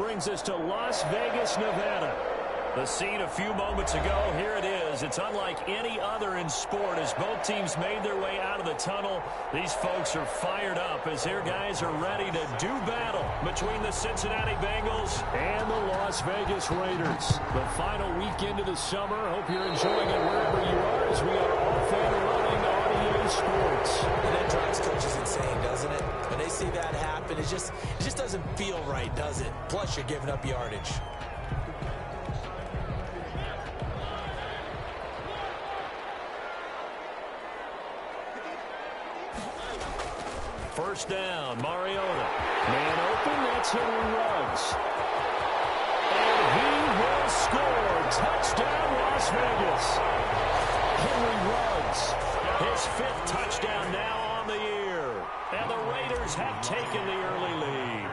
brings us to Las Vegas, Nevada. The scene a few moments ago, here it is. It's unlike any other in sport as both teams made their way out of the tunnel. These folks are fired up as their guys are ready to do battle between the Cincinnati Bengals and the Las Vegas Raiders. The final weekend of the summer. Hope you're enjoying it wherever you are as we are off and running on EA Sports. And that drives coaches insane, doesn't it? When they see that happen, it just doesn't feel right, does it? Plus, you're giving up yardage. First down, Mariota. Man open, that's Henry Ruggs. And he will score. Touchdown, Las Vegas. Henry Ruggs, his 5th touchdown now on the year. And the Raiders have taken the early lead.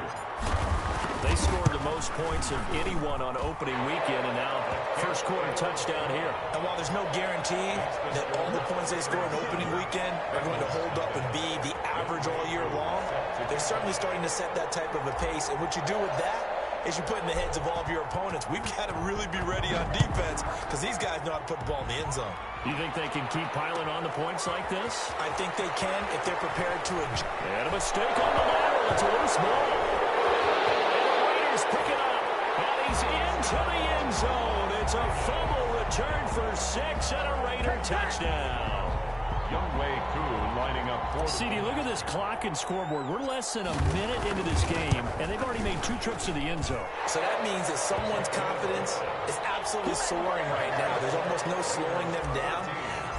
They scored the most points of anyone on opening weekend, and now first quarter touchdown here. And while there's no guarantee that all the points they score in opening weekend are going to hold up and be the average all year long, they're certainly starting to set that type of a pace. And what you do with that is you put in the heads of all of your opponents, we've got to really be ready on defense because these guys know how to put the ball in the end zone. You think they can keep piling on the points like this? I think they can if they're prepared to adjust. And a mistake on the lateral. It's a loose ball. Pick it up, and he's into the end zone. It's a fumble return for 6 and a Raider touchdown. Youngway Koo lining up for CD, look at this clock and scoreboard. We're less than a minute into this game, and they've already made 2 trips to the end zone. So that means that someone's confidence is absolutely soaring right now. There's almost no slowing them down.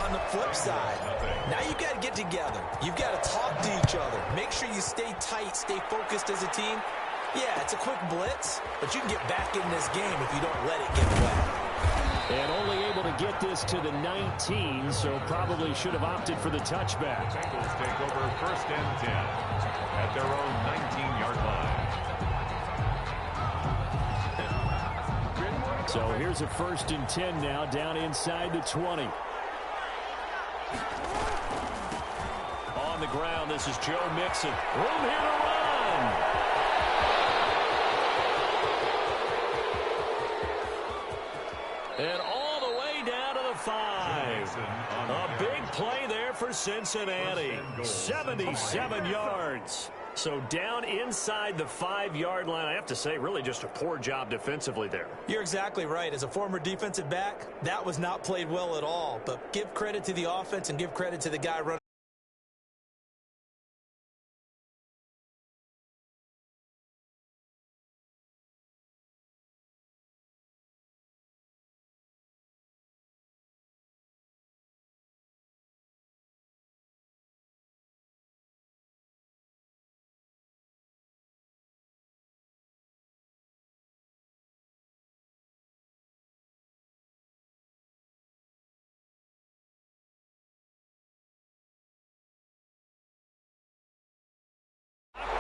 On the flip side, now you've got to get together. You've got to talk to each other. Make sure you stay tight, stay focused as a team. Yeah, it's a quick blitz, but you can get back in this game if you don't let it get away. And only able to get this to the 19, so probably should have opted for the touchback. Bengals take over first and 10 at their own 19-yard line. So here's a first and 10 now, down inside the 20. On the ground, this is Joe Mixon. Room here to run. And all the way down to the 5. A big play there for Cincinnati. 77 yards. So down inside the 5-yard line. I have to say, really just a poor job defensively there. You're exactly right. As a former defensive back, that was not played well at all. But give credit to the offense and give credit to the guy running.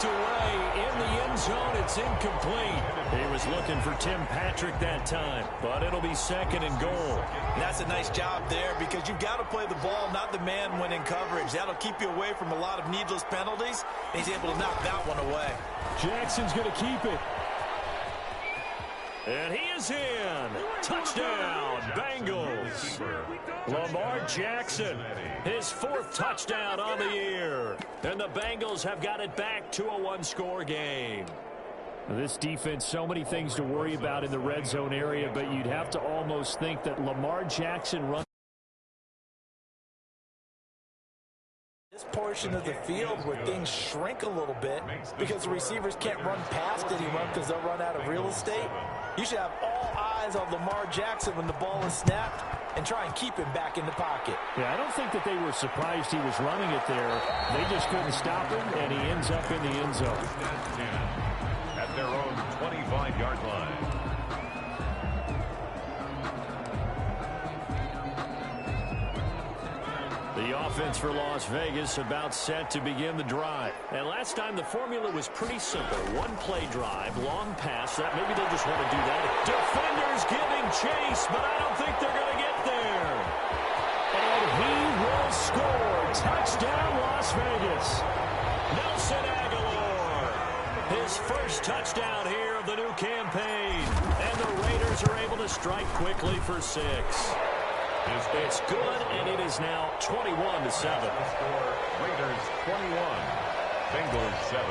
Away in the end zone. It's incomplete. He was looking for Tim Patrick that time, but it'll be 2nd and goal. And that's a nice job there because you've got to play the ball, not the man when in coverage. That'll keep you away from a lot of needless penalties. And he's able to knock that one away. Jackson's going to keep it. And he is in. Touchdown, Bengals. Lamar Jackson, his 4th touchdown on the year. And the Bengals have got it back to a 1-score game. This defense, so many things to worry about in the red zone area, but you'd have to almost think that Lamar Jackson runs this portion of the field where things shrink a little bit because the receivers can't run past anyone because they'll run out of real estate. You should have all eyes on Lamar Jackson when the ball is snapped and try and keep him back in the pocket. Yeah, I don't think that they were surprised he was running it there. They just couldn't stop him, and he ends up in the end zone. At their own 25-yard line. The offense for Las Vegas about set to begin the drive. And last time the formula was pretty simple. One-play drive, long pass. That maybe they just want to do that. Defenders giving chase, but I don't think they're going to get there. And he will score. Touchdown, Las Vegas. Nelson Aguilar. His first touchdown here of the new campaign. And the Raiders are able to strike quickly for 6. It's good, and it is now 21-7. Raiders 21, Bengals 7.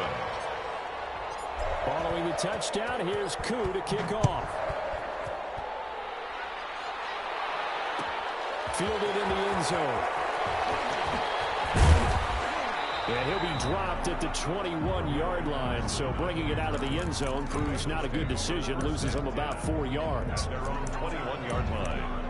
Following the touchdown, here's Koo to kick off. Fielded in the end zone. And he'll be dropped at the 21-yard line, so bringing it out of the end zone proves not a good decision. Loses him about 4 yards. Their own 21-yard line.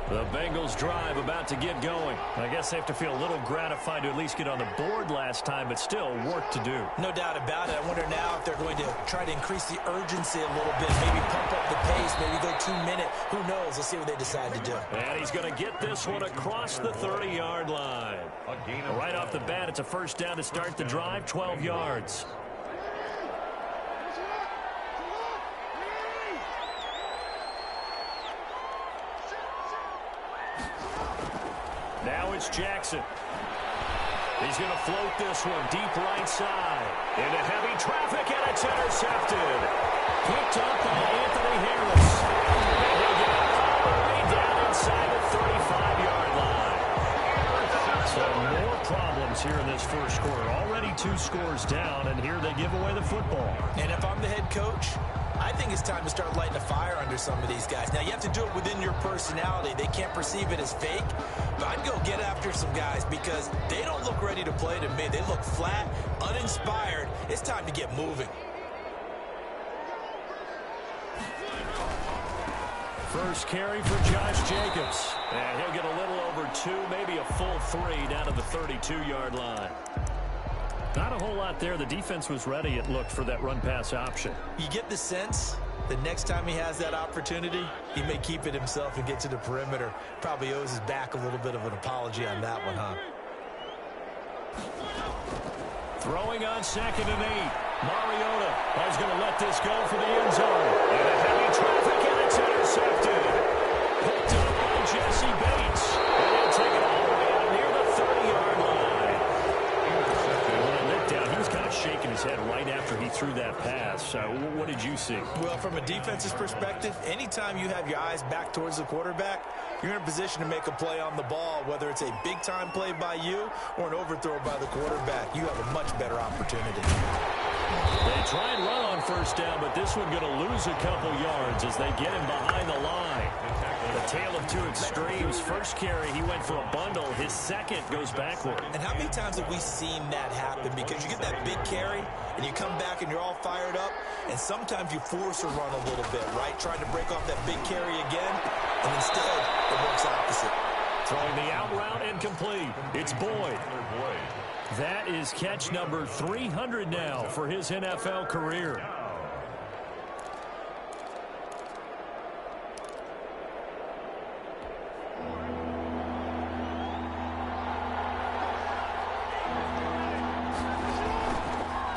The Bengals drive about to get going. I guess they have to feel a little gratified to at least get on the board last time, but still work to do. No doubt about it. I wonder now if they're going to try to increase the urgency a little bit, maybe pump up the pace, maybe go 2-minute. Who knows? Let's see what they decide to do. And he's going to get this one across the 30-yard line. Right off the bat, it's a first down to start the drive, 12 yards. Now it's Jackson. He's going to float this one deep right side. Into heavy traffic, and it's intercepted. Picked up by Anthony Harris. And he'll get it all the way down inside the 35-yard line. So more problems here in this first quarter. Already 2 scores down, and here they give away the football. And if I'm the head coach, I think it's time to start lighting a fire under some of these guys. Now, you have to do it within your personality. They can't perceive it as fake. But I'd go get after some guys because they don't look ready to play to me. They look flat, uninspired. It's time to get moving. First carry for Josh Jacobs. And he'll get a little over 2, maybe a full 3 down to the 32-yard line. Not a whole lot there. The defense was ready, it looked, for that run-pass option. You get the sense the next time he has that opportunity, he may keep it himself and get to the perimeter. Probably owes his back a little bit of an apology on that one, huh? Throwing on 2nd and 8. Mariota is going to let this go for the end zone. And a heavy traffic, and it's intercepted. Picked up by Jesse Bates. And he'll take it all the way out near the 30-yard line. He was kind of shaking his head right after he threw that pass. What did you see? Well, from a defense's perspective, anytime you have your eyes back towards the quarterback, you're in a position to make a play on the ball, whether it's a big-time play by you or an overthrow by the quarterback. You have a much better opportunity. They try and run on first down, but this one going to lose a couple yards as they get him behind the line. The tale of 2 extremes. First carry, he went for a bundle. His second goes backward. And how many times have we seen that happen? Because you get that big carry, and you come back and you're all fired up, and sometimes you force a run a little bit, right? Trying to break off that big carry again, and instead it works opposite. Throwing the out route incomplete. It's Boyd. That is catch number 300 now for his NFL career.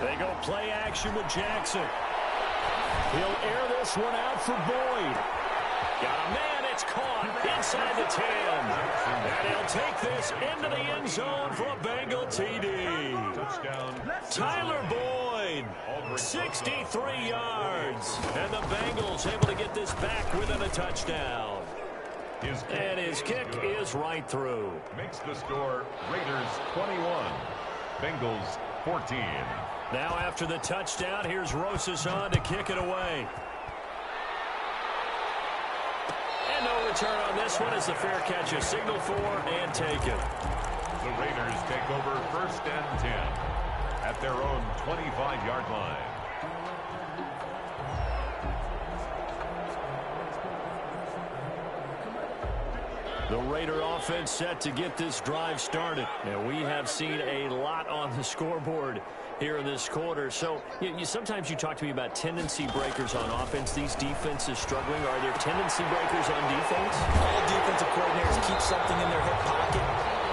They go play action with Jackson. He'll air this one out for Boyd. Got a man, it's caught inside the 10. And he'll take this into the end zone for a Bengal TD. Tyler Boyd, 63 yards. And the Bengals able to get this back within a touchdown. And his kick is right through. Makes the score Raiders 21, Bengals 14. Now after the touchdown, here's Rosas on to kick it away. And no return on this one as the fair catch is signaled for and taken. The Raiders take over 1st and 10 at their own 25-yard line. The Raider offense set to get this drive started. And we have seen a lot on the scoreboard here in this quarter. So sometimes you talk to me about tendency breakers on offense. These defenses struggling. Are there tendency breakers on defense? All defensive coordinators keep something in their hip pocket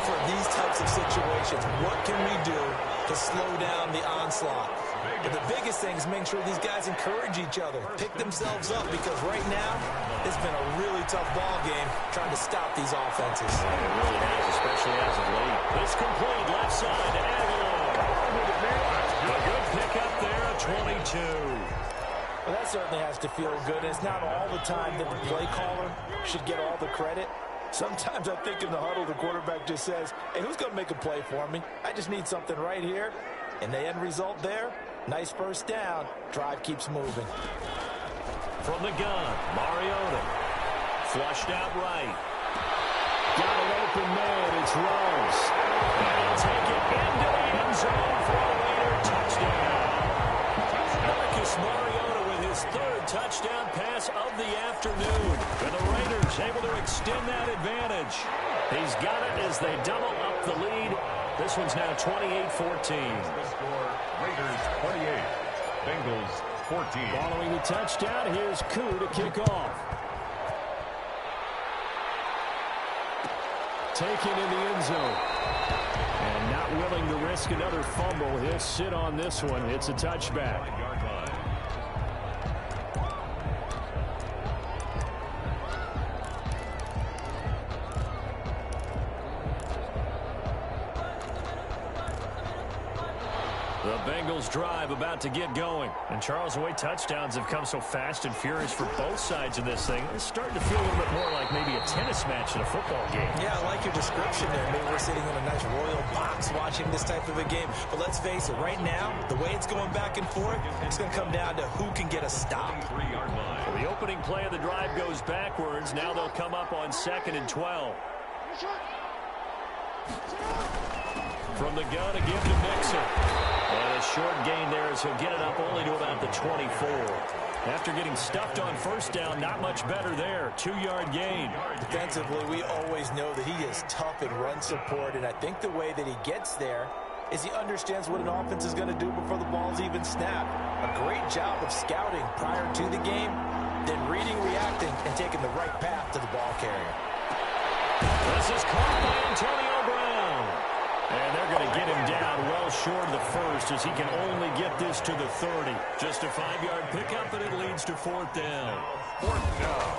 for these types of situations. What can we do to slow down the onslaught? But the biggest thing is making sure these guys encourage each other, pick themselves up, because right now it's been a really tough ball game trying to stop these offenses. It really has, especially as of late. It's complete left side to Aguilar. A good pickup there at 22. Well, that certainly has to feel good. It's not all the time that the play caller should get all the credit. Sometimes I think in the huddle, the quarterback just says, hey, who's going to make a play for me? I just need something right here. And the end result there, nice first down. Drive keeps moving. From the gun, Mariota. Flushed out right. Got an open man. It's Rose. And he'll take it into the end zone for a later touchdown. Marcus Mariota with his third touchdown pass of the afternoon. And the Raiders able to extend that advantage. He's got it as they double up the lead. This one's now 28-14. The score, Raiders 28, Bengals 14. Following the touchdown, here's Koo to kick off. Taken in the end zone. And not willing to risk another fumble. He'll sit on this one. It's a touchback. The Bengals drive about to get going. And Charles, the way touchdowns have come so fast and furious for both sides in this thing, it's starting to feel a little bit more like maybe a tennis match in a football game. Yeah, I like your description there. Maybe we're sitting in a nice royal box watching this type of a game. But let's face it, right now, the way it's going back and forth, it's going to come down to who can get a stop. Well, the opening play of the drive goes backwards. Now they'll come up on 2nd and 12. From the gun again to Mixon. And a short gain there as he'll get it up only to about the 24. After getting stuffed on first down, not much better there. 2-yard gain. Defensively, we always know that he is tough in run support, and I think the way that he gets there is he understands what an offense is going to do before the ball's even snapped. A great job of scouting prior to the game, then reading, reacting, and taking the right path to the ball carrier. This is caught by Antonio Brown. And they're going to get him down well short of the first as he can only get this to the 30. Just a 5-yard pickup, and it leads to 4th down. 4th down.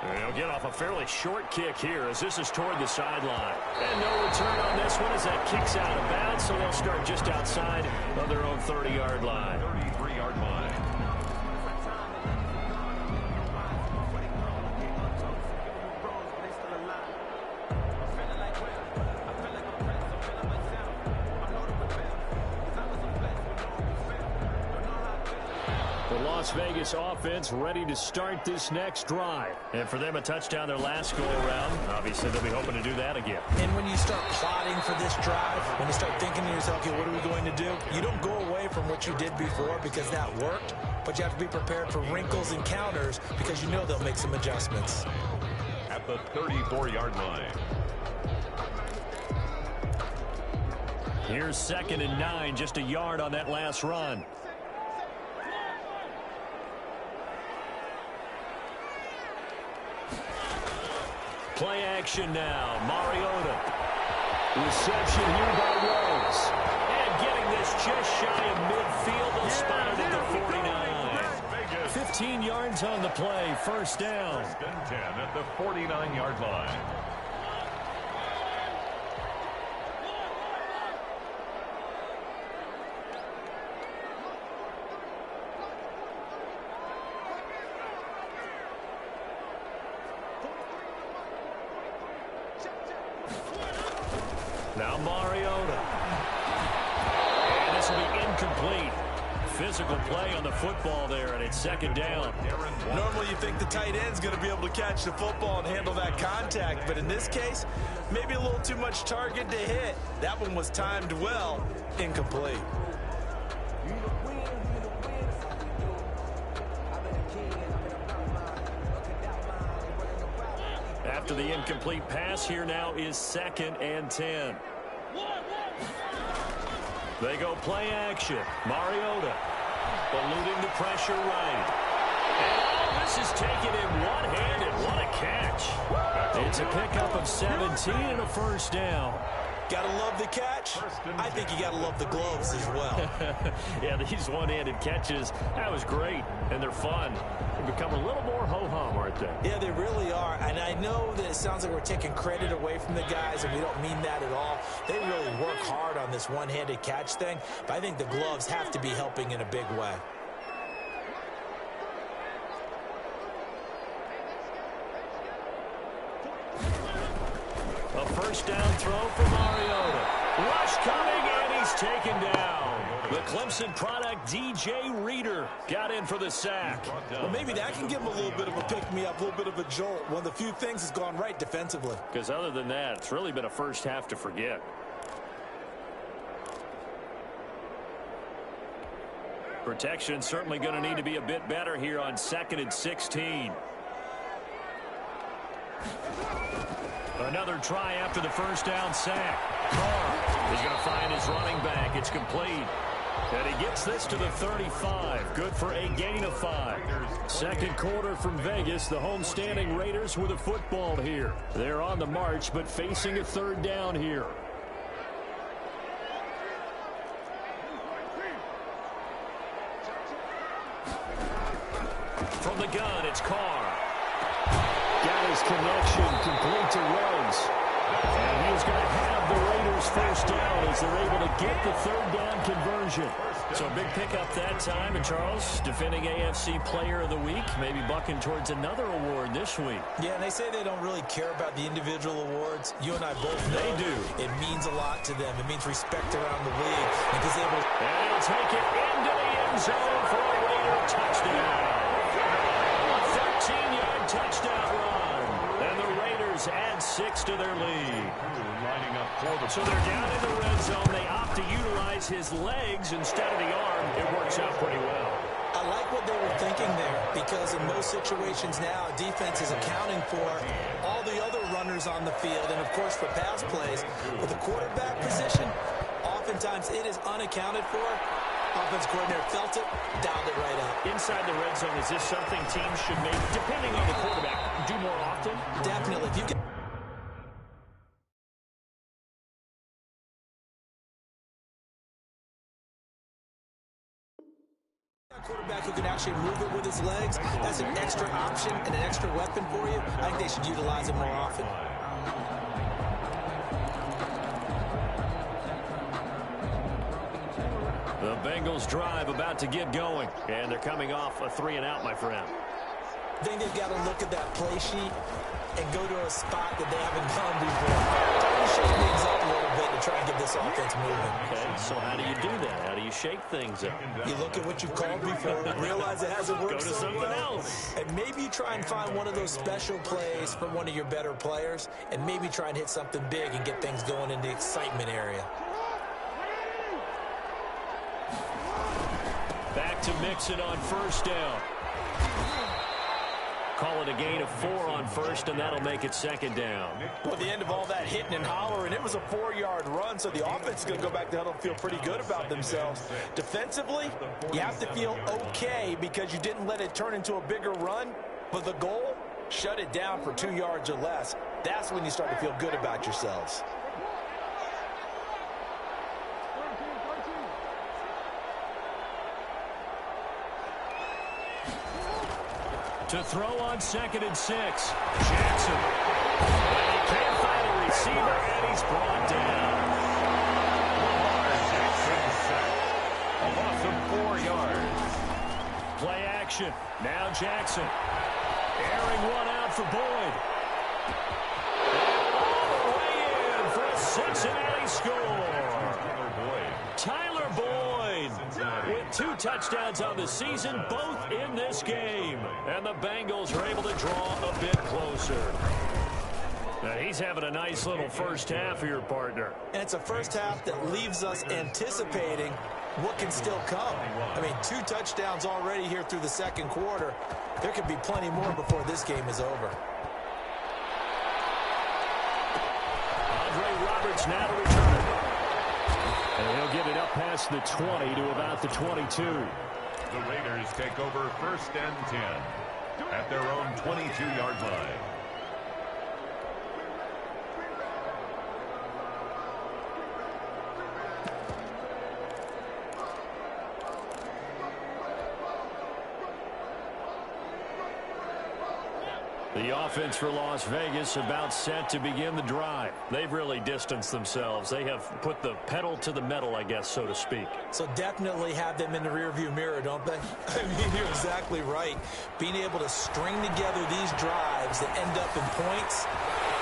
And he'll get off a fairly short kick here as this is toward the sideline. And no return on this one as that kicks out of bounds, so they'll start just outside of their own 30-yard line. 33-yard line. Las Vegas offense ready to start this next drive. And for them, a touchdown their last go-around. Obviously, they'll be hoping to do that again. And when you start plotting for this drive, when you start thinking to yourself, okay, what are we going to do? You don't go away from what you did before because that worked, but you have to be prepared for wrinkles and counters because you know they'll make some adjustments. At the 34-yard line. Here's 2nd and 9, just a yard on that last run. Play action now. Mariota. Reception here by Rose. And getting this just shy of midfield. They'll spot it at the 49. 15 yards on the play. First down. 1st and 10 at the 49-yard line. Now Mariota. And this will be incomplete. Physical play on the football there, and it's 2nd down. Normally you think the tight end's going to be able to catch the football and handle that contact, but in this case, maybe a little too much target to hit. That one was timed well, incomplete. After the incomplete pass, here now is 2nd and 10. They go play action. Mariota eluding the pressure right. And this is taken in one-handed. What a catch. It's a pickup of 17 and a first down. Gotta love the catch. I think you gotta love the gloves as well. Yeah, these one-handed catches, that was great, and they're fun. They become a little more ho-hum, aren't they? Yeah, they really are. And I know that it sounds like we're taking credit away from the guys, and we don't mean that at all. They really work hard on this one-handed catch thing, but I think the gloves have to be helping in a big way. A first down throw for Mariota. Rush coming, and he's taken down. The Clemson product, DJ Reader, got in for the sack. Well, maybe that can give him a little bit of a pick-me-up, a little bit of a jolt. One of the few things has gone right defensively. Because other than that, it's really been a first half to forget. Protection certainly going to need to be a bit better here on 2nd and 16. Another try after the first down sack. Carr is going to find his running back. It's complete. And he gets this to the 35. Good for a gain of 5. Second quarter from Vegas. The homestanding Raiders with a football here. They're on the march, but facing a third down here. From the gun, it's Carr. Got his connection complete to Ruggs. And he's going to have the Raiders first down as they're able to get the third down conversion. So big pickup that time. And Charles, defending AFC Player of the Week, maybe bucking towards another award this week. Yeah, and they say they don't really care about the individual awards. You and I both know they do. It means a lot to them. It means respect around the league. Because they will... And he'll take it into the end zone for a Raider touchdown. 13-yard touchdown run. And the Raiders add 6 to their lead. Lining up for the... So they're down in the red zone. They opt to utilize his legs instead of the arm. It works out pretty well. I like what they were thinking there, because in most situations now, defense is accounting for all the other runners on the field, and of course for pass plays. With the quarterback position, oftentimes it is unaccounted for. Offense coordinator felt it, dialed it right up. Inside the red zone, is this something teams should maybe, depending on the quarterback, do more often? Definitely. If you can... quarterback who can actually move it with his legs, that's an extra option and an extra weapon for you. I think they should utilize it more often. The Bengals drive about to get going, and they're coming off a 3-and-out, my friend. I think they've got to look at that play sheet and go to a spot that they haven't gone before. Try to shake things up a little bit to try and get this offense moving. Okay, so how do you do that? How do you shake things up? You look at what you've called before, realize it hasn't worked. Go to something else. And maybe try and find one of those special plays from one of your better players, and maybe try and hit something big and get things going in the excitement area. Back to Mixon on first down. Call it a gain of 4 on first, and that'll make it 2nd down. Well, at the end of all that hitting and hollering, it was a 4-yard run, so the offense is going to go back to huddle and feel pretty good about themselves. Defensively, you have to feel okay because you didn't let it turn into a bigger run, but the goal, shut it down for 2 yards or less. That's when you start to feel good about yourselves. To throw on 2nd and 6. Jackson. And he can't find a receiver, and he's brought down. A loss of 4 yards. Play action. Now Jackson. Airing one out for Boyd. And all the way in for a Cincinnati score. Tyler Boyd with 2 touchdowns on the season, both in this game. And the Bengals are able to draw a bit closer. Now he's having a nice little first half here, partner. And it's a first half that leaves us anticipating what can still come. I mean, 2 touchdowns already here through the second quarter. There could be plenty more before this game is over. Andre Roberts now to return it. And he'll get it up past the 20 to about the 22. The Raiders take over 1st and 10 at their own 22-yard line. The offense for Las Vegas about set to begin the drive. They've really distanced themselves. They have put the pedal to the metal, I guess, so to speak. So definitely have them in the rearview mirror, don't they? I mean, you're exactly right. Being able to string together these drives that end up in points,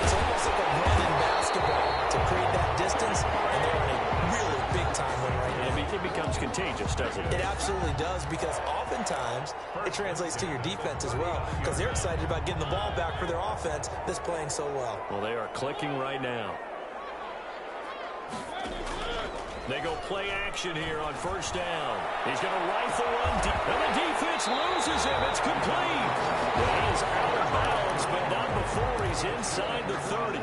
it's almost like a run in basketball to create that distance, and they're on a really big-time win right now. It becomes contagious, doesn't it? It absolutely does, because oftentimes it translates to your defense as well, because they're excited about getting the ball back for their offense that's playing so well. Well, they are clicking right now. They go play action here on first down. He's going to rifle one deep, and the defense loses him. It's complete. He is out of bounds, but not before he's inside the 30.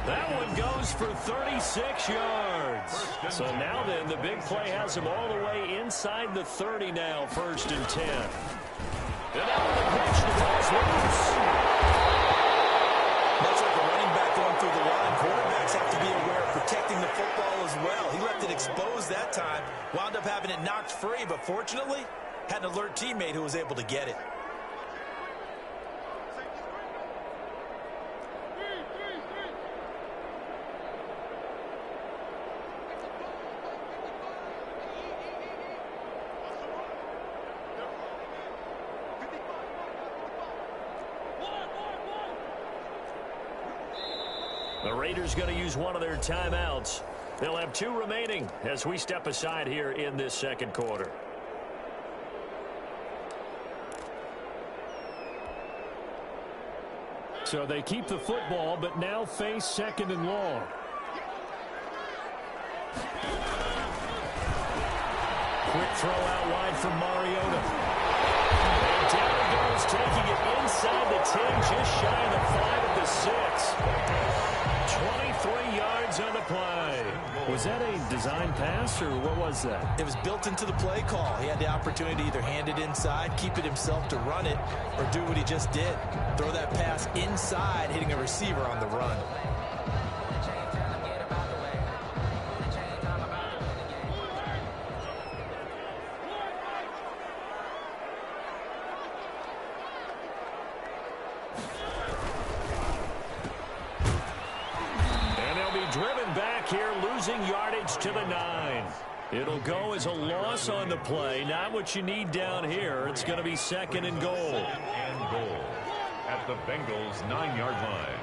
That one goes for 36 yards. So now then, the big play has him all the way inside the 30 now, 1st and 10. And now the pitch, the ball's loose. Much like a running back going through the line, quarterbacks have to be aware of protecting the football as well. He left it exposed that time, wound up having it knocked free, but fortunately, had an alert teammate who was able to get it. The Raiders going to use one of their timeouts. They'll have 2 remaining as we step aside here in this second quarter. So they keep the football, but now face 2nd and long. Quick throw out wide from Mariota. And down it goes, taking it inside the 10, just shy of the 5 at the 6. 23 yards on the play. Was that a design pass, or what was that? It was built into the play call. He had the opportunity to either hand it inside, keep it himself to run it, or do what he just did. Throw that pass inside, hitting a receiver on the run. Driven back here, losing yardage to the 9. It'll go as a loss on the play. Not what you need down here. It's going to be 2nd and goal. 2nd and goal at the Bengals' 9-yard line.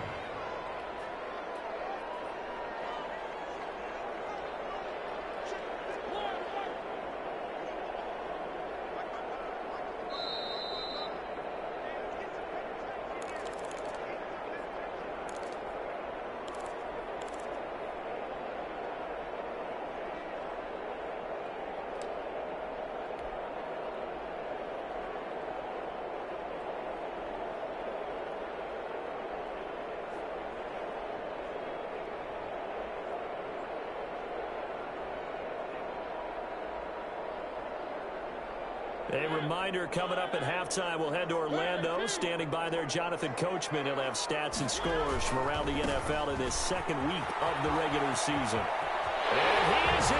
A reminder coming up at halftime, we'll head to Orlando. Standing by there, Jonathan Coachman. He'll have stats and scores from around the NFL in this 2nd week of the regular season. And he is in.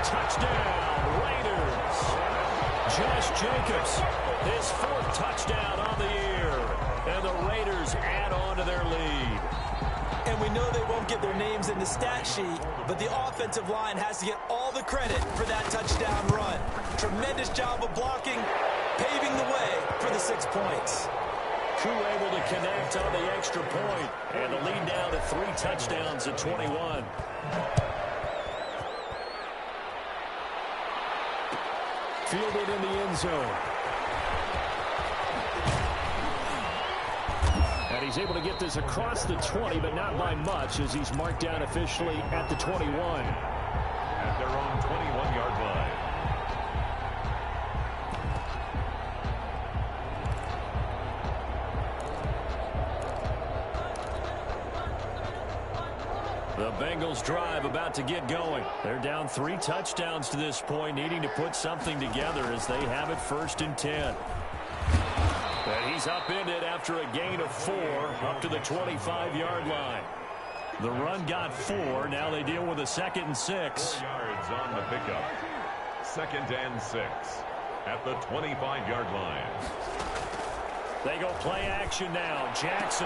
Touchdown, Raiders. Josh Jacobs, his 4th touchdown on the year. And the Raiders add on to their lead. And we know they won't get their names in the stat sheet, but the offensive line has to get all the credit for that touchdown run. Tremendous job of blocking, paving the way for the 6 points. Crew able to connect on the extra point, and the lead down to 3 touchdowns at 21. Fielded in the end zone. And he's able to get this across the 20, but not by much, as he's marked down officially at the 21. At their own 21-yard line. The Bengals drive about to get going. They're down 3 touchdowns to this point, needing to put something together as they have it 1st and 10. And he's upended after a gain of 4 up to the 25-yard line. The run got 4. Now they deal with a 2nd and 6. 4 yards on the pickup. 2nd and 6 at the 25-yard line. They go play action now. Jackson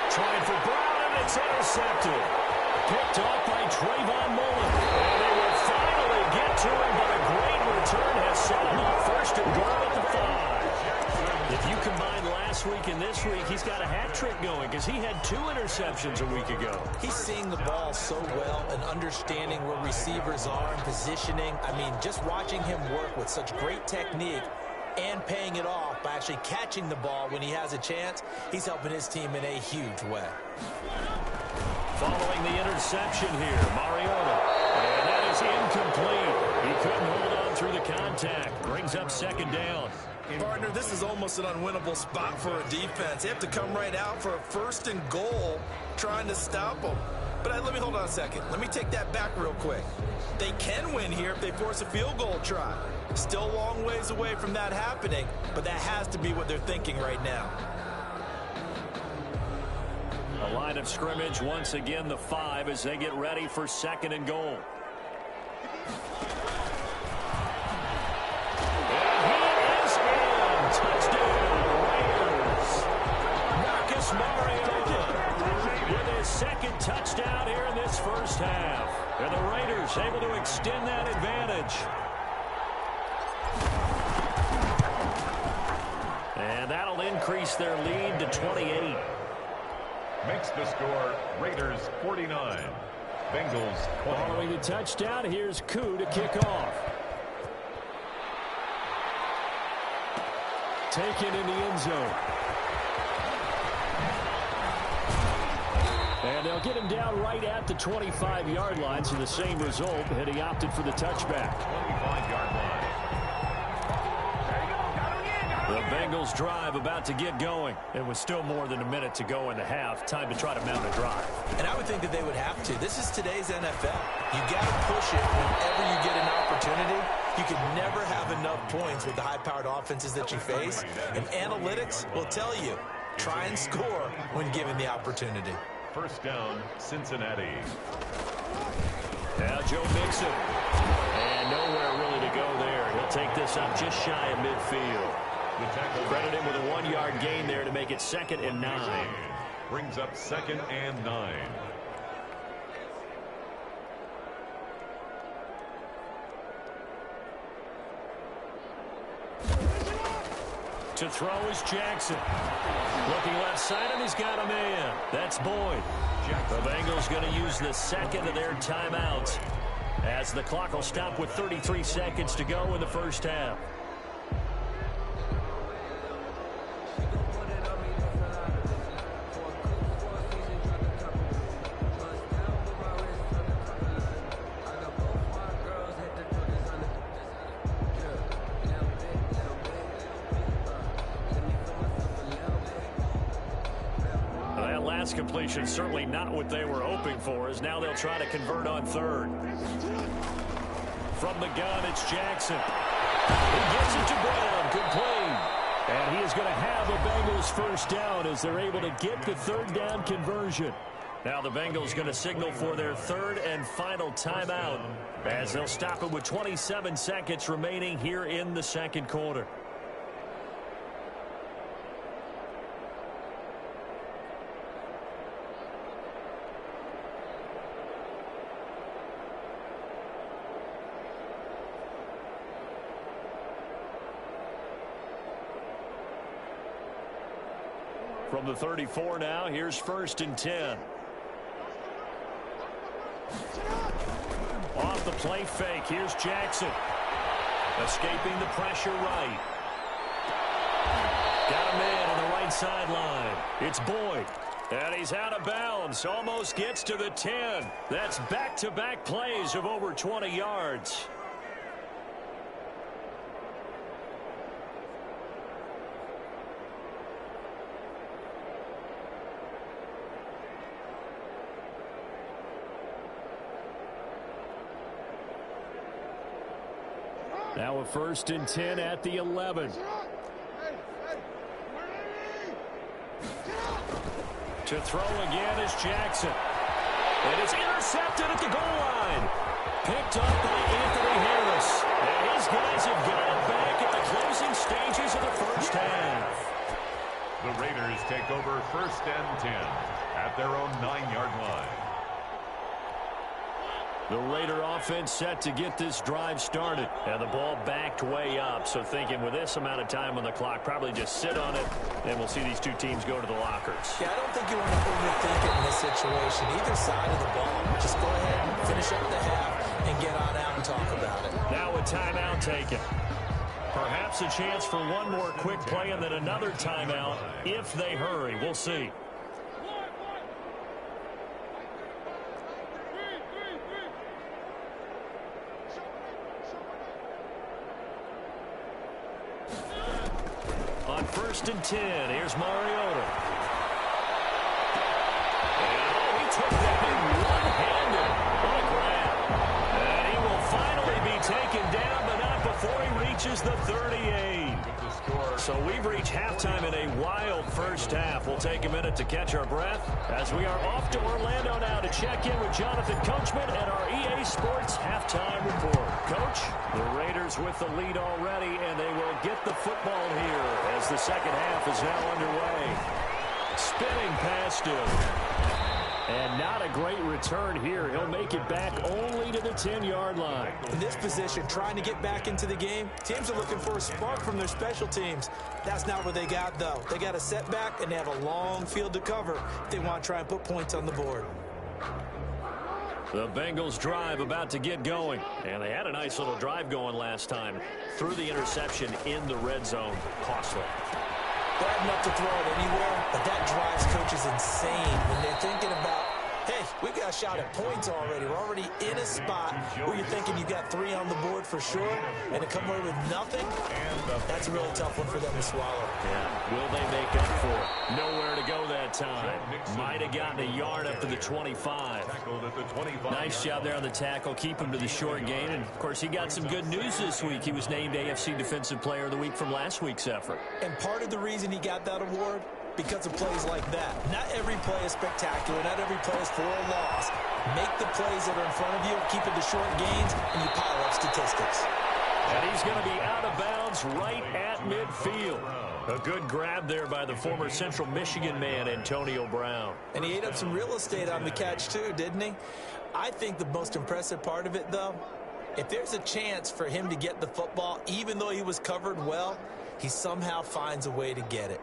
trying for Brown, and it's intercepted. Picked off by Trayvon Mullen. And they will finally get to him, but a great return has set him up first and goal at the 5. If you combine last week and this week, he's got a hat trick going because he had 2 interceptions a week ago. He's seeing the ball so well and understanding where receivers are and positioning. I mean, just watching him work with such great technique and paying it off by actually catching the ball when he has a chance, he's helping his team in a huge way. Following the interception here, Mariota. And that is incomplete. He couldn't hold on through the contact. Brings up second down. Partner, this is almost an unwinnable spot for a defense. They have to come right out for a first and goal trying to stop them. But let me hold on a second. Let me take that back real quick. They can win here if they force a field goal try. Still a long ways away from that happening, but that has to be what they're thinking right now. A line of scrimmage, once again, the 5 as they get ready for second and goal. And he is in. Touchdown, Raiders. Marcus Mariota with his second touchdown here in this first half. And the Raiders able to extend that advantage. And that'll increase their lead to 28. Makes the score Raiders 49, Bengals 20. Following the touchdown, here's Koo to kick off. Taken in the end zone. And they'll get him down right at the 25-yard line, so the same result had he opted for the touchback. 25-yard line. The Bengals drive about to get going. It was still more than a minute to go in the half. Time to try to mount a drive. And I would think that they would have to. This is today's NFL. You got to push it whenever you get an opportunity. You can never have enough points with the high-powered offenses that you face. And analytics will tell you, try and score when given the opportunity. First down, Cincinnati. Now Joe Mixon. And nowhere really to go there. He'll take this up just shy of midfield. Credit him with a 1-yard gain there to make it 2nd and 9. Brings up 2nd and 9. To throw is Jackson. Looking left side, and he's got a man. That's Boyd. The Bengals going to use the second of their timeouts as the clock will stop with 33 seconds to go in the first half. Completion certainly not what they were hoping for, as now they'll try to convert on 3rd. From the gun, it's Jackson. He gets it to Brown, complete. And he is going to have a Bengals first down as they're able to get the 3rd down conversion. Now the Bengals going to signal for their 3rd and final timeout as they'll stop it with 27 seconds remaining here in the second quarter. From the 34 now, here's 1st and 10. Off the play fake, here's Jackson. Escaping the pressure right. Got a man on the right sideline. It's Boyd. And he's out of bounds. Almost gets to the 10. That's back-to-back plays of over 20 yards. Now a 1st and 10 at the 11. To throw again is Jackson. And it's intercepted at the goal line. Picked up by Anthony Harris. And his guys have got it back at the closing stages of the first half. The Raiders take over 1st and 10 at their own 9-yard line. The Raider offense set to get this drive started. And the ball backed way up. So thinking with this amount of time on the clock, probably just sit on it, and we'll see these two teams go to the lockers. Yeah, I don't think you want to overthink it in this situation. Either side of the ball. Just go ahead and finish up the half and get on out and talk about it. Now a timeout taken. Perhaps a chance for one more quick play and then another timeout if they hurry. We'll see. On 1st and 10, here's Mariota. And he took that thing one-handed. What a grab. And he will finally be taken down, but not before he reaches the 38. So we've reached halftime in a wild first half. We'll take a minute to catch our breath as we are off to Orlando now to check in with Jonathan Coachman and our EA Sports halftime report. Coach, the Raiders with the lead already, and they will get the football here as the second half is now underway. Spinning past him. And not a great return here. He'll make it back only to the 10-yard line. In this position, trying to get back into the game, teams are looking for a spark from their special teams. That's not what they got, though. They got a setback, and they have a long field to cover if they want to try and put points on the board. The Bengals drive about to get going. And they had a nice little drive going last time. Through the interception in the red zone. Costly. They have enough to throw it anywhere, but that drives coaches insane when they're thinking about, hey, we got a shot at points already. We're already in a spot where you're thinking you got 3 on the board for sure, and to come away with nothing, that's a really tough one for them to swallow. Yeah, will they make up for it? Nowhere to go that time. Might have gotten a yard up to the 25. Nice job there on the tackle. Keep him to the short gain. And, of course, he got some good news this week. He was named AFC Defensive Player of the Week from last week's effort. And part of the reason he got that award, because of plays like that. Not every play is spectacular. Not every play is for a loss. Make the plays that are in front of you, keep it to short gains, and you pile up statistics. And he's going to be out of bounds right at midfield. A good grab there by the former Central Michigan man, Antonio Brown. And he ate up some real estate on the catch, too, didn't he? I think the most impressive part of it, though, if there's a chance for him to get the football, even though he was covered well, he somehow finds a way to get it.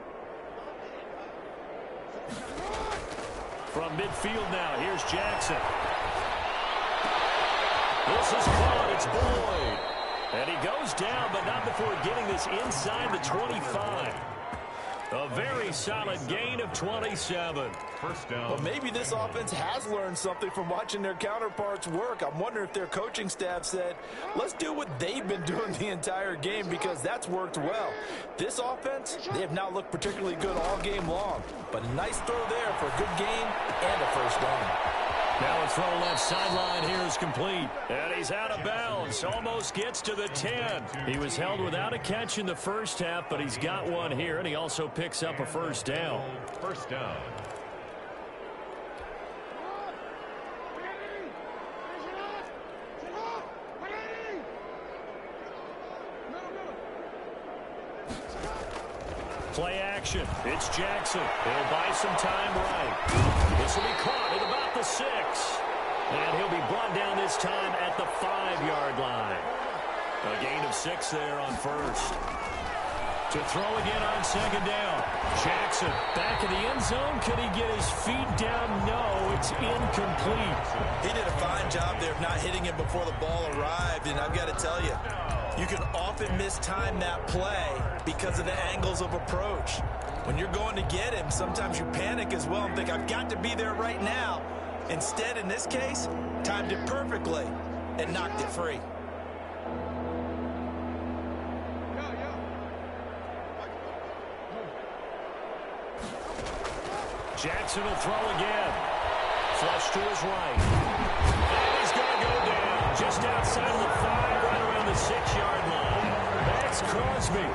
From midfield now, here's Jackson. This is caught, it's Boyd. And he goes down, but not before getting this inside the 25. A very solid gain of 27. First down. Well, maybe this offense has learned something from watching their counterparts work. I'm wondering if their coaching staff said, let's do what they've been doing the entire game, because that's worked well. This offense, they have not looked particularly good all game long. But a nice throw there for a good gain and a first down. Now a throw left sideline here is complete. And he's out of bounds. Almost gets to the 10. He was held without a catch in the first half, but he's got one here, and he also picks up a first down. First down. Play action. It's Jackson. He'll buy some time right. This will be caught at about the 6. And he'll be brought down this time at the 5-yard line. A gain of 6 there on first. To throw again on second down. Jackson back in the end zone. Can he get his feet down? No, it's incomplete. He did a fine job there of not hitting him before the ball arrived. And I've got to tell you, you can often mistime that play because of the angles of approach. When you're going to get him, sometimes you panic as well and think, I've got to be there right now. Instead, in this case, timed it perfectly and knocked it free. Jackson will throw again. Flush to his right. And he's going to go down just outside of the 5, right around the 6-yard line. Max Crosby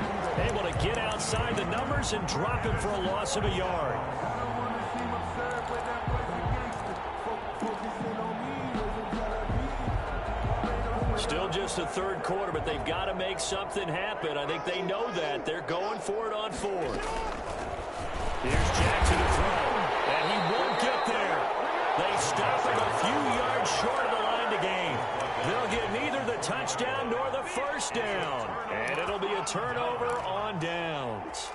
able to get outside the numbers and drop him for a loss of a yard. Still just the third quarter, but they've got to make something happen. I think they know that. They're going for it on 4th. Here's Jackson to throw, and he won't get there. They stop him a few yards short of the line to gain. They'll get neither the touchdown nor the first down, and it'll be a turnover on downs.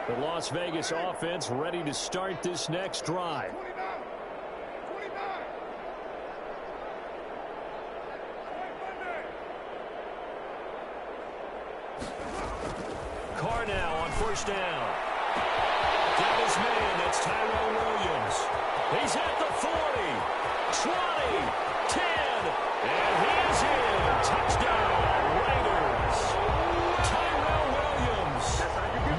The Las Vegas offense ready to start this next drive. Carr now on first down. Got his man. That's Tyrell Williams. He's at the 40, 20, 10, and he is in. Touchdown, Raiders. Tyrell Williams,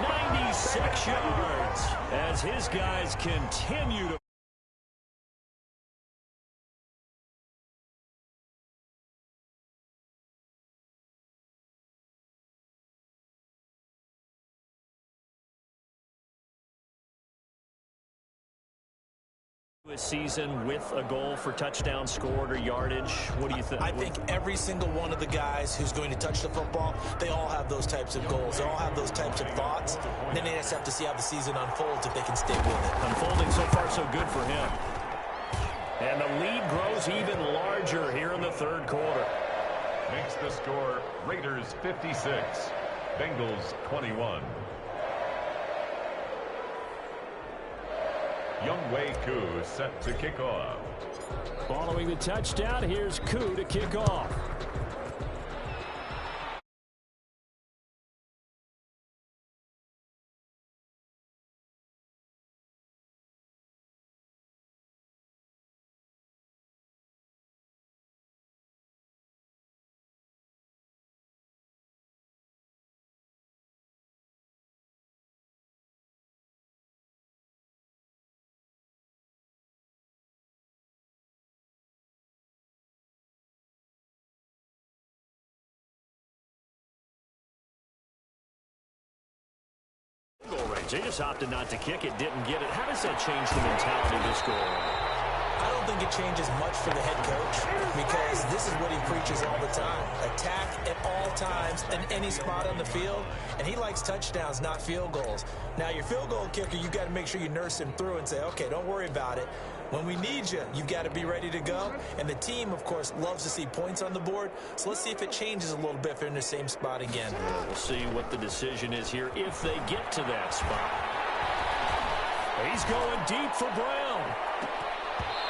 96 yards, as his guys continue to a season with a goal for touchdown scored or yardage. What do you think? I think every single one of the guys who's going to touch the football, they all have those types of goals. They all have those types of thoughts. And then they just have to see how the season unfolds if they can stick with it. Unfolding so far so good for him. And the lead grows even larger here in the third quarter. Makes the score Raiders 56, Bengals 21. Younghoe Koo set to kick off. Following the touchdown, here's Koo to kick off. They just opted not to kick it, didn't get it. How does that change the mentality of this goal? I don't think it changes much for the head coach because this is what he preaches all the time. Attack at all times in any spot on the field, and he likes touchdowns, not field goals. Now, your field goal kicker, you got to make sure you nurse him through and say, okay, don't worry about it. When we need you, you've got to be ready to go. And the team, of course, loves to see points on the board. So let's see if it changes a little bit if they're in the same spot again. We'll see what the decision is here if they get to that spot. He's going deep for Brown.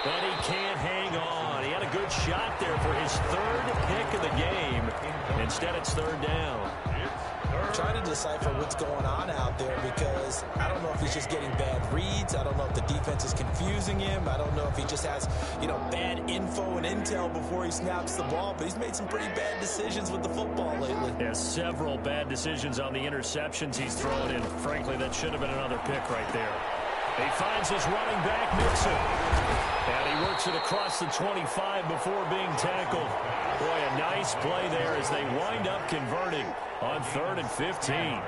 But he can't hang on. He had a good shot there for his third pick of the game. Instead, it's third down. I'm trying to decipher what's going on out there because I don't know if he's just getting bad reads. I don't know if the defense is confusing him. I don't know if he just has, bad info and intel before he snaps the ball. But he's made some pretty bad decisions with the football lately. Yeah, several bad decisions on the interceptions he's thrown in. Frankly, that should have been another pick right there. He finds his running back, Mixon. And he works it across the 25 before being tackled. Boy, a nice play there as they wind up converting on 3rd and 15.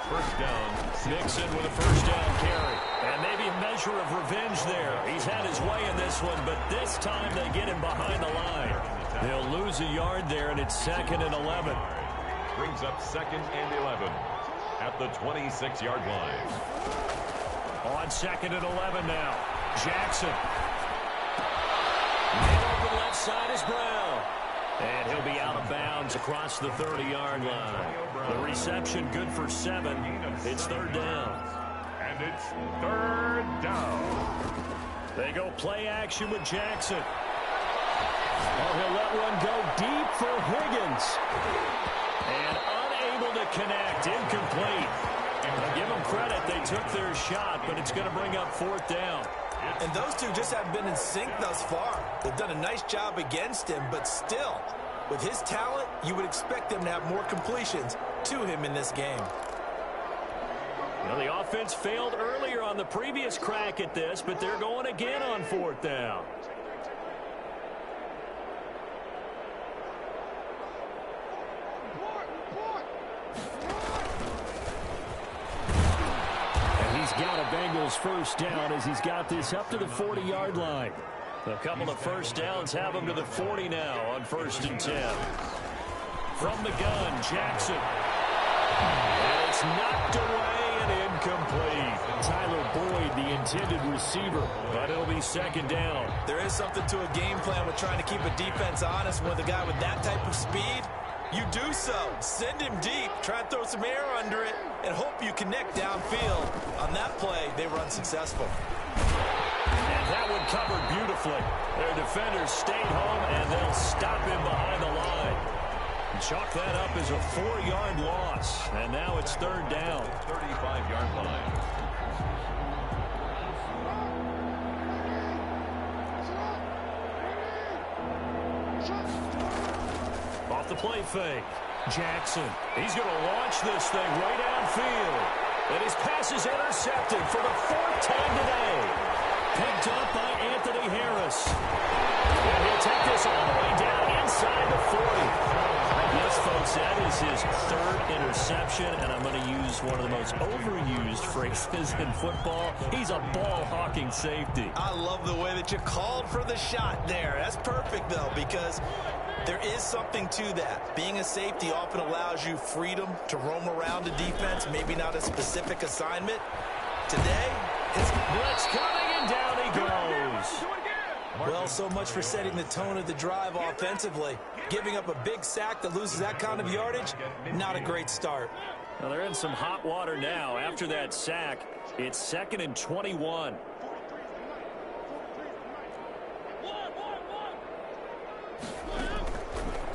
First down. Mixon with a first down carry. And maybe a measure of revenge there. He's had his way in this one, but this time they get him behind the line. They'll lose a yard there, and it's 2nd and 11. Brings up 2nd and 11 at the 26-yard line. On 2nd and 11 now. Jackson. And over left side is Brown. And he'll be out of bounds across the 30-yard line. The reception good for 7. It's 3rd down. And it's 3rd down. They go play action with Jackson. Oh, he'll let one go deep for Higgins. And unable to connect. Incomplete. Give them credit. They took their shot, but it's going to bring up 4th down. And those two just haven't been in sync thus far. They've done a nice job against him, but still, with his talent, you would expect them to have more completions to him in this game. Well, the offense failed earlier on the previous crack at this, but they're going again on 4th down. He's got a Bengals first down as he's got this up to the 40-yard line. A couple of first downs have them to the 40 now on 1st and 10. From the gun, Jackson. And it's knocked away and incomplete. Tyler Boyd, the intended receiver, but it'll be 2nd down. There is something to a game plan with trying to keep a defense honest with a guy with that type of speed. You do so. Send him deep. Try and throw some air under it and hope you connect downfield. On that play, they were unsuccessful. And that one covered beautifully. Their defenders stayed home, and they'll stop him behind the line. Chalk that up as a 4-yard loss. And now it's 3rd down. 35-yard line. Off the play fake. Jackson. He's going to launch this thing way downfield. And his pass is intercepted for the 4th time today. Picked up by Anthony Harris. And he'll take this all the way down inside the 40. Yes, folks, that is his 3rd interception, and I'm going to use one of the most overused phrases in football. He's a ball-hawking safety. I love the way that you called for the shot there. That's perfect, though, because there is something to that. Being a safety often allows you freedom to roam around a defense, maybe not a specific assignment. Today, it's blitz coming, and down he goes. Well, so much for setting the tone of the drive offensively. Giving up a big sack that loses that kind of yardage, not a great start. Well, they're in some hot water now. After that sack, it's 2nd and 21.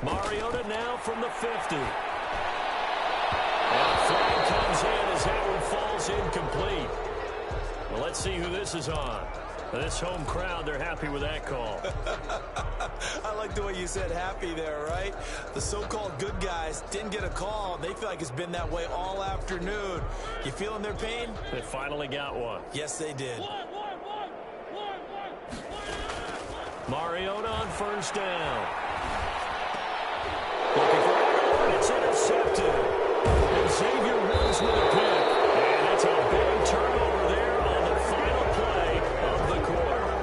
Mariota now from the 50. And a flag comes in as that one falls incomplete. Well, let's see who this is on. This home crowd, they're happy with that call. I like the way you said happy there, right? The so-called good guys didn't get a call. They feel like it's been that way all afternoon. You feeling their pain? They finally got one. Yes, they did. Mariota on 1st down. Looking for it. It's intercepted. And Xavier runs with a pick. And it's a big turnover there on the final play of the quarter.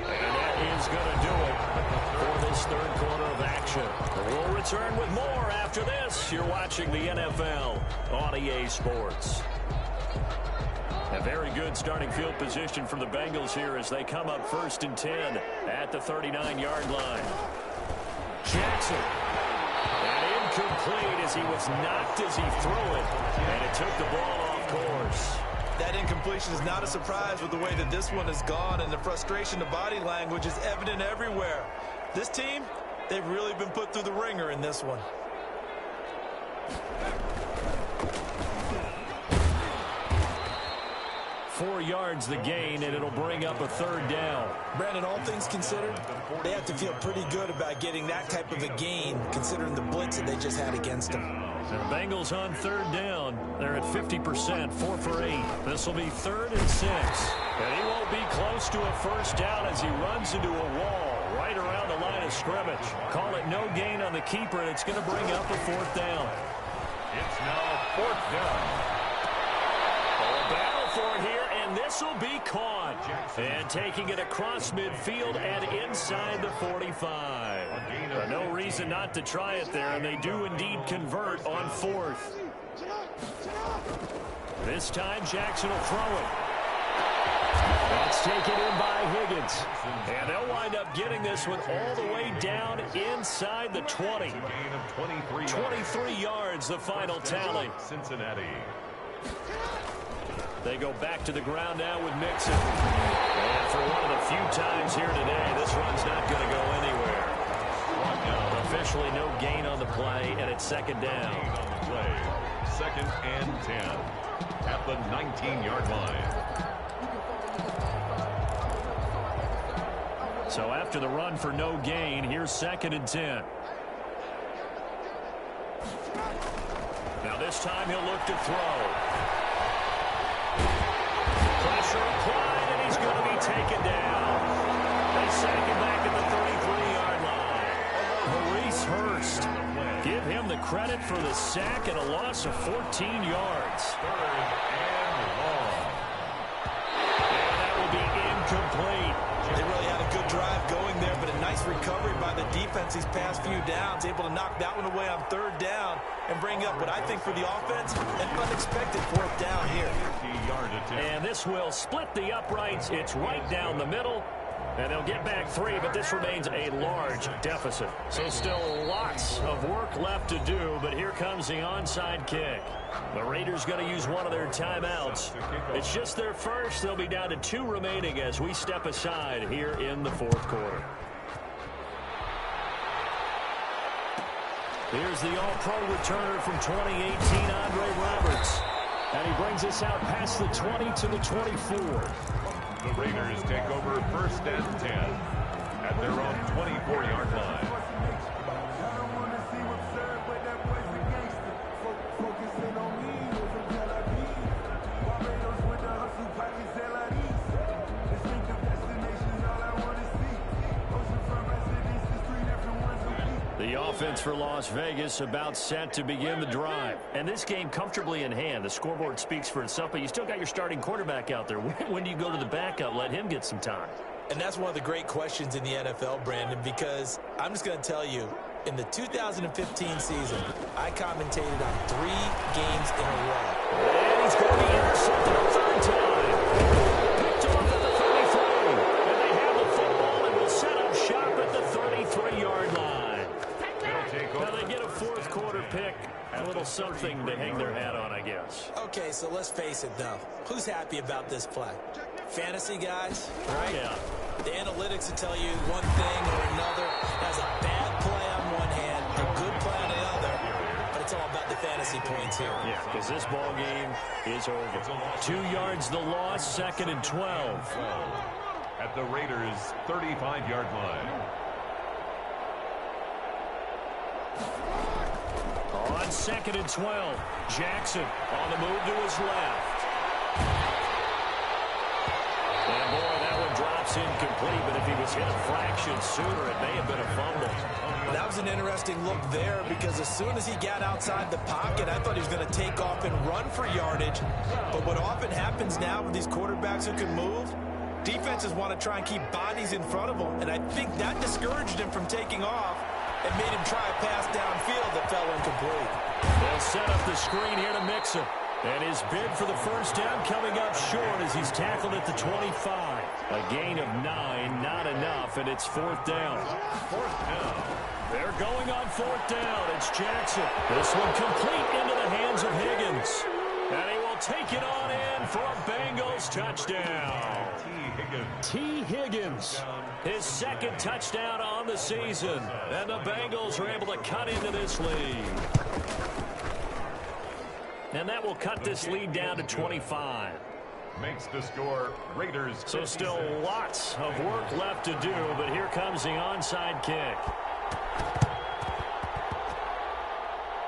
And that is going to do it for this 3rd quarter of action. We'll return with more after this. You're watching the NFL on EA Sports. A very good starting field position for the Bengals here as they come up 1st and 10 at the 39-yard line. Jackson. And incomplete as he was knocked as he threw it. And it took the ball off course. That incompletion is not a surprise with the way that this one has gone, and the frustration, the body language is evident everywhere. This team, they've really been put through the ringer in this one. Four yards the gain, and it'll bring up a 3rd down. Brandon, all things considered, they have to feel pretty good about getting that type of a gain, considering the blitz that they just had against them. The Bengals on 3rd down. They're at 50%, 4 for 8. This will be 3rd and 6. And he won't be close to a 1st down as he runs into a wall right around the line of scrimmage. Call it no gain on the keeper, and it's going to bring up a 4th down. It's now 4th down. Battle for it here, and this will be caught. And taking it across midfield and inside the 45. No reason not to try it there, and they do indeed convert on 4th. This time Jackson will throw it. That's taken in by Higgins. And they'll wind up getting this one all the way down inside the 20. 23 yards, the final tally. Cincinnati. They go back to the ground now with Mixon. And for one of the few times here today, this run's not going to go anywhere. Officially no gain on the play, and it's 2nd down. On the play, 2nd and 10 at the 19-yard line. So after the run for no gain, here's 2nd and 10. Now this time he'll look to throw. Pressure applied, and he's going to be taken down. They sack him back at the 33-yard line. Maurice Hurst. Give him the credit for the sack and a loss of 14 yards. 3rd and long. And that will be incomplete. They really had a good drive going there, but a nice recovery by the defense these past few downs, able to knock that one away on third down and bring up what I think for the offense, an unexpected fourth down here. And this will split the uprights. It's right down the middle. And they'll get back 3, but this remains a large deficit. So still lots of work left to do, but here comes the onside kick. The Raiders going to use one of their timeouts. It's just their first. They'll be down to 2 remaining as we step aside here in the fourth quarter. Here's the all-pro returner from 2018, Andre Roberts. And he brings us out past the 20 to the 24. The Raiders take over first and 10 at their own 24-yard line. The offense for Las Vegas about set to begin the drive. And this game comfortably in hand. The scoreboard speaks for itself, but you still got your starting quarterback out there. When do you go to the backup? Let him get some time. And that's one of the great questions in the NFL, Brandon, because I'm just going to tell you, in the 2015 season, I commentated on 3 games in a row. And he's going to be intercepted a third time. Picked off at the 33. And they have the football and will set up shop at the 33-yard line. Now they get a fourth quarter pick. A little something to hang their hat on, I guess. Okay, so let's face it, though. Who's happy about this play? Fantasy guys, right? Yeah. The analytics will tell you one thing or another. That's a bad play on one hand, a good play on the other. But it's all about the fantasy points here. Yeah, because this ball game is over. 2 yards the loss, 2nd and 12. At the Raiders' 35-yard line. On 2nd and 12, Jackson on the move to his left. And boy, that one drops incomplete, but if he was hit a fraction sooner, it may have been a fumble. That was an interesting look there because as soon as he got outside the pocket, I thought he was going to take off and run for yardage. But what often happens now with these quarterbacks who can move, defenses want to try and keep bodies in front of them, and I think that discouraged him from taking off and made him try a pass downfield that fell incomplete. They'll set up the screen here to Mixon. And his bid for the first down coming up short as he's tackled at the 25. A gain of 9, not enough, and it's 4th down. They're going on 4th down. It's Jackson. This one complete into the hands of Higgins. And he will take it on in for a Bengals touchdown. T. Higgins, his 2nd touchdown on the season. And the Bengals are able to cut into this lead. And that will cut this lead down to 25. Makes the score Raiders. So still lots of work left to do, but here comes the onside kick.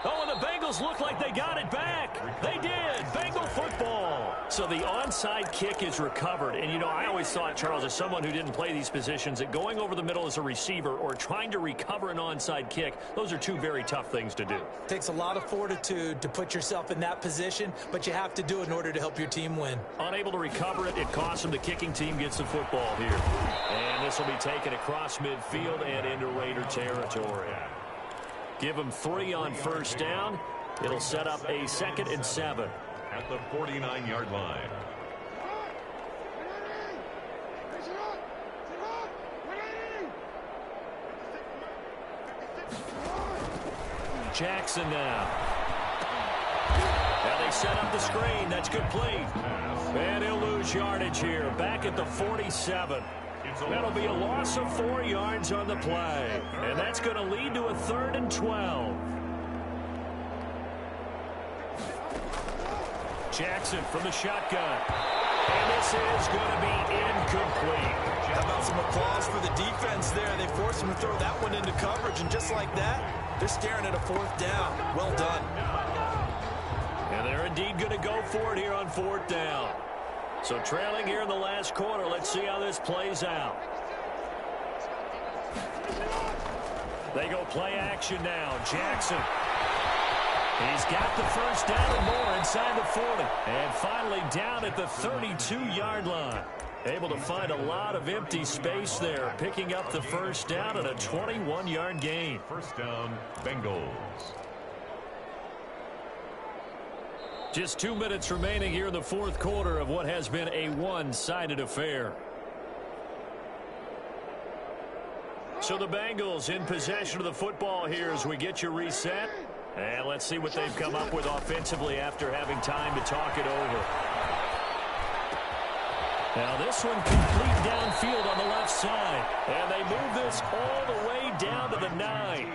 Oh, and the Bengals look like they got it back. They did. Bengal football. So the onside kick is recovered. And, you know, I always thought, Charles, as someone who didn't play these positions, that going over the middle as a receiver or trying to recover an onside kick, those are 2 very tough things to do. Takes a lot of fortitude to put yourself in that position, but you have to do it in order to help your team win. Unable to recover it, it costs them. The kicking team gets the football here. And this will be taken across midfield and into Raider territory. Give them 3 on first down. It'll set up a 2nd and 7. At the 49-yard line. Jackson now. Now they set up the screen. That's complete. And he'll lose yardage here. Back at the 47. That'll be a loss of 4 yards on the play. And that's going to lead to a 3rd and 12. Jackson from the shotgun. And this is going to be incomplete. How about some applause for the defense there? They forced him to throw that one into coverage, and just like that, they're staring at a 4th down. Well done. And they're indeed going to go for it here on 4th down. So trailing here in the last quarter. Let's see how this plays out. They go play action now. Jackson. He's got the first down and more inside the 40. And finally down at the 32-yard line. Able to find a lot of empty space there, picking up the first down and a 21-yard gain. First down, Bengals. Just 2 minutes remaining here in the fourth quarter of what has been a one-sided affair. So the Bengals in possession of the football here as we get you reset. And let's see what they've come up with offensively after having time to talk it over. Now this one complete downfield on the left side. And they move this all the way down to the 9.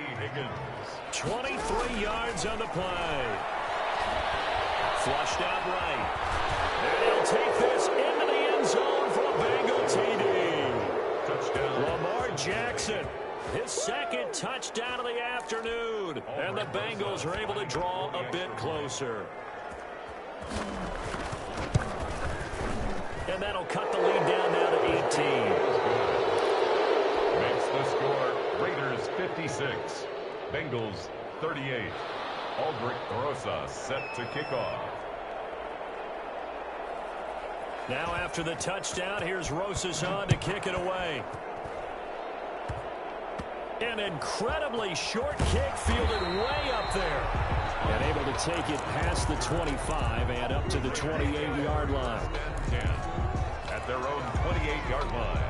23 yards on the play. Flushed out right. And he'll take this into the end zone for a Bengal TD. Touchdown. Lamar Jackson, his second touchdown of the afternoon. And the Bengals are able to draw a bit closer. And that'll cut the lead down now to 18. Makes the score Raiders 56, Bengals 38. Aldrich Rosa set to kick off. Now after the touchdown, here's Rosas on to kick it away. An incredibly short kick fielded way up there. And able to take it past the 25 and up to the 28-yard line. 10 at their own 28-yard line.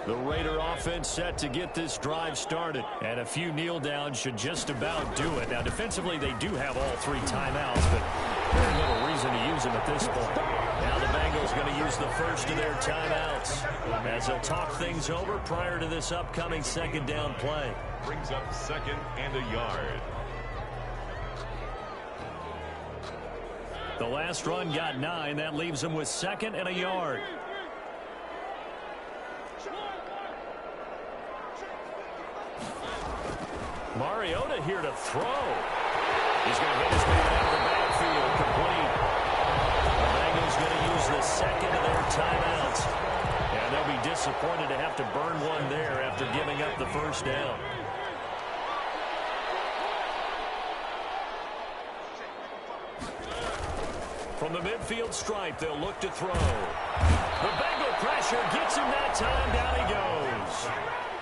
The Raider offense set to get this drive started. And a few kneel downs should just about do it. Now, defensively, they do have all 3 timeouts, but very little reason to use them at this point. Now the Bengals going to use the first of their timeouts as they'll talk things over prior to this upcoming second down play. Brings up second and a yard. The last run got 9. That leaves them with second and a yard. Mariota here to throw. He's going to hit his man out of the backfield, complete. The Bengals going to use the second of their timeouts. And they'll be disappointed to have to burn one there after giving up the first down. From the midfield stripe, they'll look to throw. The Bengal pressure gets him that time. Down he goes.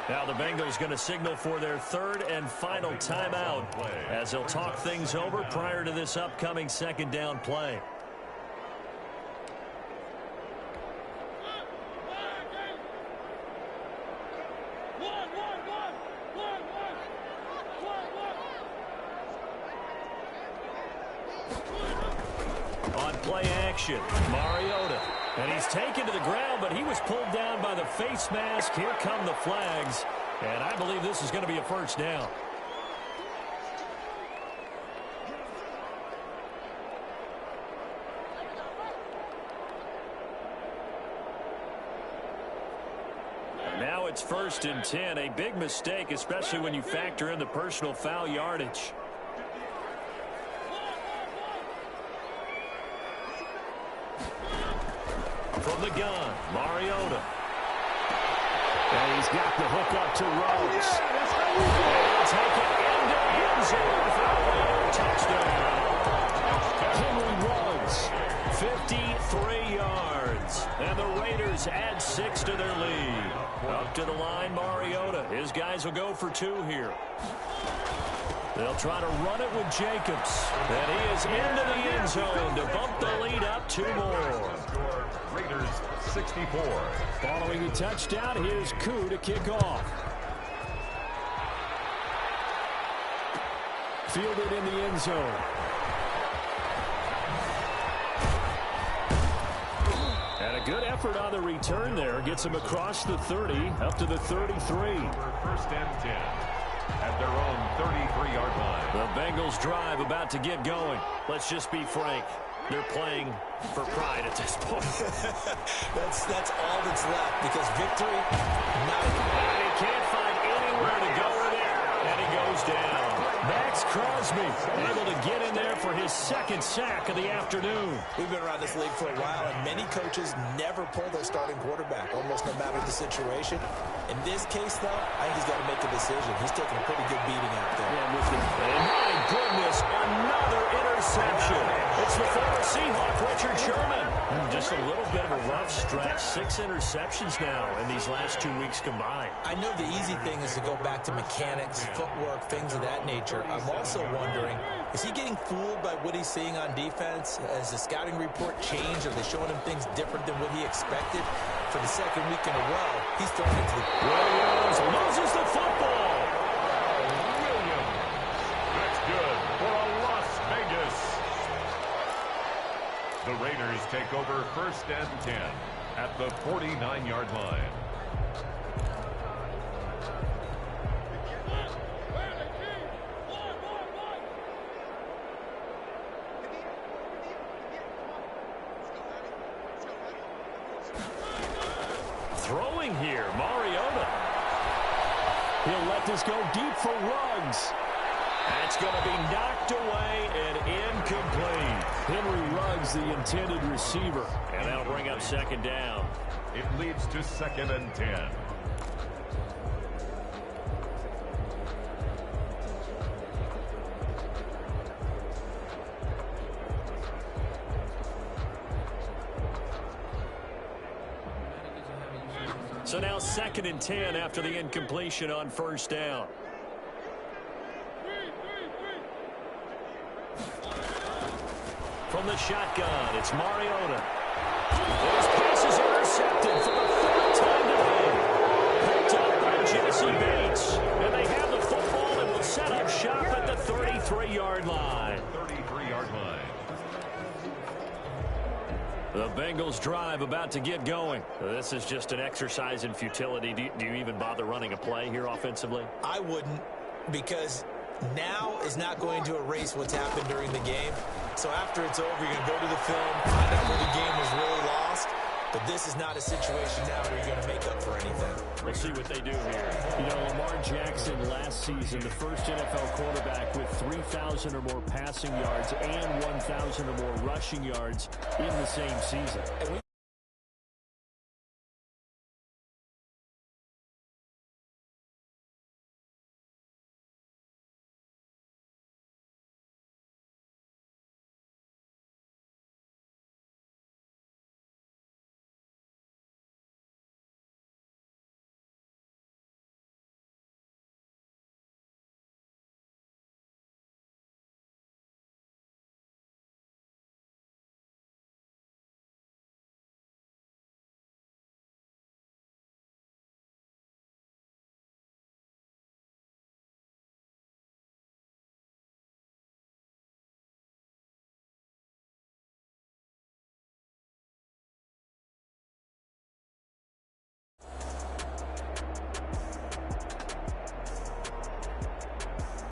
Now the Bengals going to signal for their third and final timeout as they'll talk things over prior to this upcoming second down play. On play action, Mariota. And he's taken to the ground, but he was pulled down by the face mask. Here come the flags. And I believe this is going to be a first down. Now it's 1st and 10. A big mistake, especially when you factor in the personal foul yardage. From the gun, Mariota. And he's got the hook up to Rhodes. He'll take it into the end zone for a Raider touchdown. Henry Rhodes, 53 yards. And the Raiders add 6 to their lead. Up to the line, Mariota. His guys will go for 2 here. They'll try to run it with Jacobs. And he is into the end zone to bump the lead up 2 more. Raiders 64. Following the touchdown, here's Koo to kick off. Fielded in the end zone. And a good effort on the return there. Gets him across the 30, up to the 33. 1st and 10 at their own 33-yard line. The Bengals drive about to get going. Let's just be frank. They're playing for pride at this point. that's all that's left because victory, not enough. And he can't find anywhere to go with it. And he goes down. Max Crosby able to get in there for his second sack of the afternoon. We've been around this league for a while, and many coaches never pull their starting quarterback, almost no matter the situation. In this case, though, I think he's got to make a decision. He's taking a pretty good beating out there. Yeah, and my goodness, another interception. It's the former Seahawk, Richard Sherman. Just a little bit of a rough stretch. 6 interceptions now in these last 2 weeks combined. I know the easy thing is to go back to mechanics, footwork, things of that nature. I'm also wondering, is he getting fooled by what he's seeing on defense? Has the scouting report changed? Are they showing him things different than what he expected? For the second week in a row, he's thrown into the... Williams loses the football. Williams. That's good for a Las Vegas. The Raiders take over 1st and 10 at the 49-yard line. Throwing here, Mariota. He'll let this go deep for Ruggs. That's going to be knocked away and incomplete. Henry Ruggs, the intended receiver. And that'll bring up 2nd down. It leads to 2nd and 10. So now 2nd and 10 after the incompletion on 1st down. From the shotgun, it's Mariota. His pass is intercepted for the 3rd time today. Picked up by Jesse Bates. And they have the football and will set up shop at the 33-yard line. 33-yard line. The Bengals drive about to get going. This is just an exercise in futility. Do you even bother running a play here offensively? I wouldn't, because now is not going to erase what's happened during the game. So after it's over, you're going to go to the film, find out where the game was really lost. But this is not a situation now where you're going to make up for anything. We'll see what they do here. You know, Lamar Jackson last season, the first NFL quarterback with 3,000 or more passing yards and 1,000 or more rushing yards in the same season.